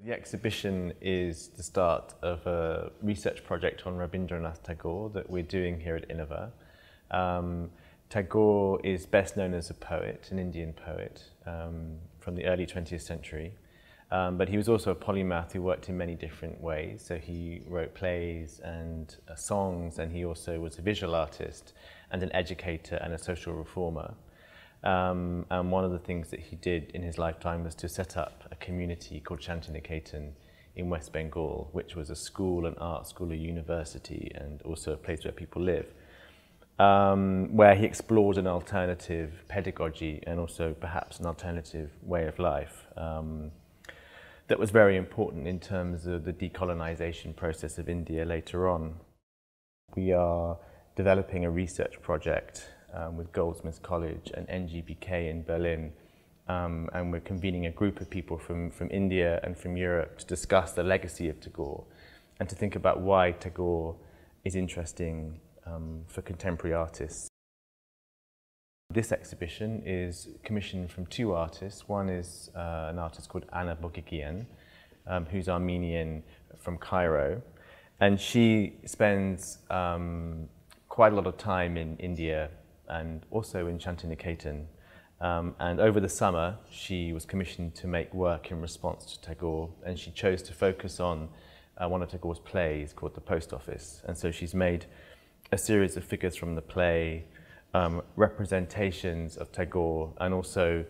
The exhibition is the start of a research project on Rabindranath Tagore that we're doing here at Iniva. Tagore is best known as a poet, an Indian poet from the early 20th century. But he was also a polymath who worked in many different ways. So he wrote plays and songs, and he also was a visual artist and an educator and a social reformer. And one of the things that he did in his lifetime was to set up a community called Shantiniketan in West Bengal, which was a school, an art school, a university, and also a place where people live, where he explored an alternative pedagogy and also perhaps an alternative way of life that was very important in terms of the decolonization process of India later on. We are developing a research project with Goldsmiths College and NGBK in Berlin, and we're convening a group of people from India and from Europe to discuss the legacy of Tagore and to think about why Tagore is interesting for contemporary artists. This exhibition is commissioned from two artists. One is an artist called Boghiguian, who's Armenian from Cairo, and she spends quite a lot of time in India and also in Shantiniketan. And over the summer, she was commissioned to make work in response to Tagore, and she chose to focus on one of Tagore's plays called The Post Office. And so she's made a series of figures from the play, representations of Tagore, and also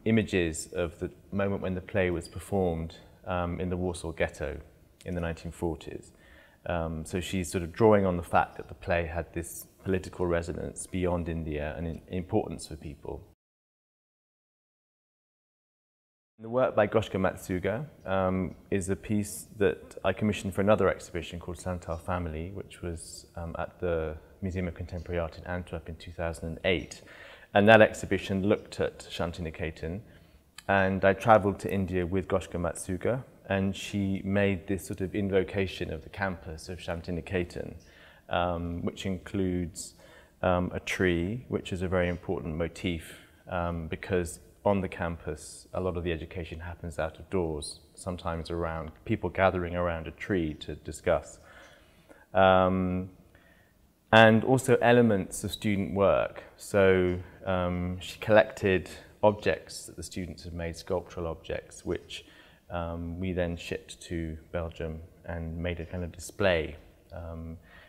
images of the moment when the play was performed in the Warsaw Ghetto in the 1940s. So she's sort of drawing on the fact that the play had this political resonance beyond India and importance for people. The work by Goshka Macuga is a piece that I commissioned for another exhibition called Santal Family, which was at the Museum of Contemporary Art in Antwerp in 2008. And that exhibition looked at Shantiniketan, and I travelled to India with Goshka Macuga, and she made this sort of invocation of the campus of Shantiniketan, which includes a tree, which is a very important motif because on the campus a lot of the education happens out of doors, sometimes around people gathering around a tree to discuss. And also elements of student work. So she collected objects that the students had made, sculptural objects, which we then shipped to Belgium and made a kind of display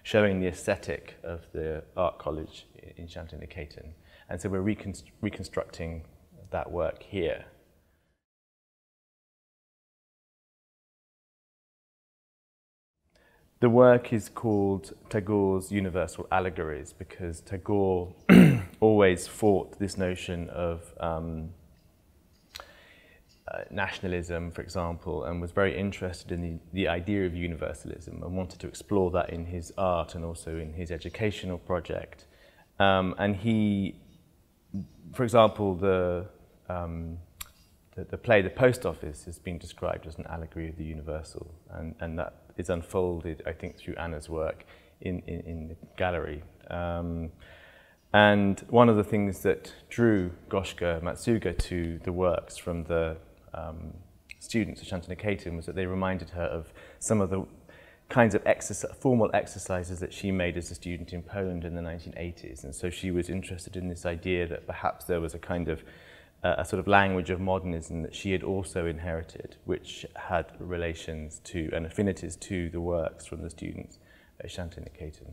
showing the aesthetic of the art college in Shantiniketan. And so we're reconstructing that work here. The work is called Tagore's Universal Allegories because Tagore always fought this notion of nationalism, for example, and was very interested in the idea of universalism and wanted to explore that in his art and also in his educational project. And he, for example, the play The Post Office has been described as an allegory of the universal, and that is unfolded, I think, through Anna's work in the gallery. And one of the things that drew Goshka Macuga to the works from the students at Shantiniketan was that they reminded her of some of the kinds of formal exercises that she made as a student in Poland in the 1980s. And so she was interested in this idea that perhaps there was a kind of a sort of language of modernism that she had also inherited, which had relations to and affinities to the works from the students at Shantiniketan.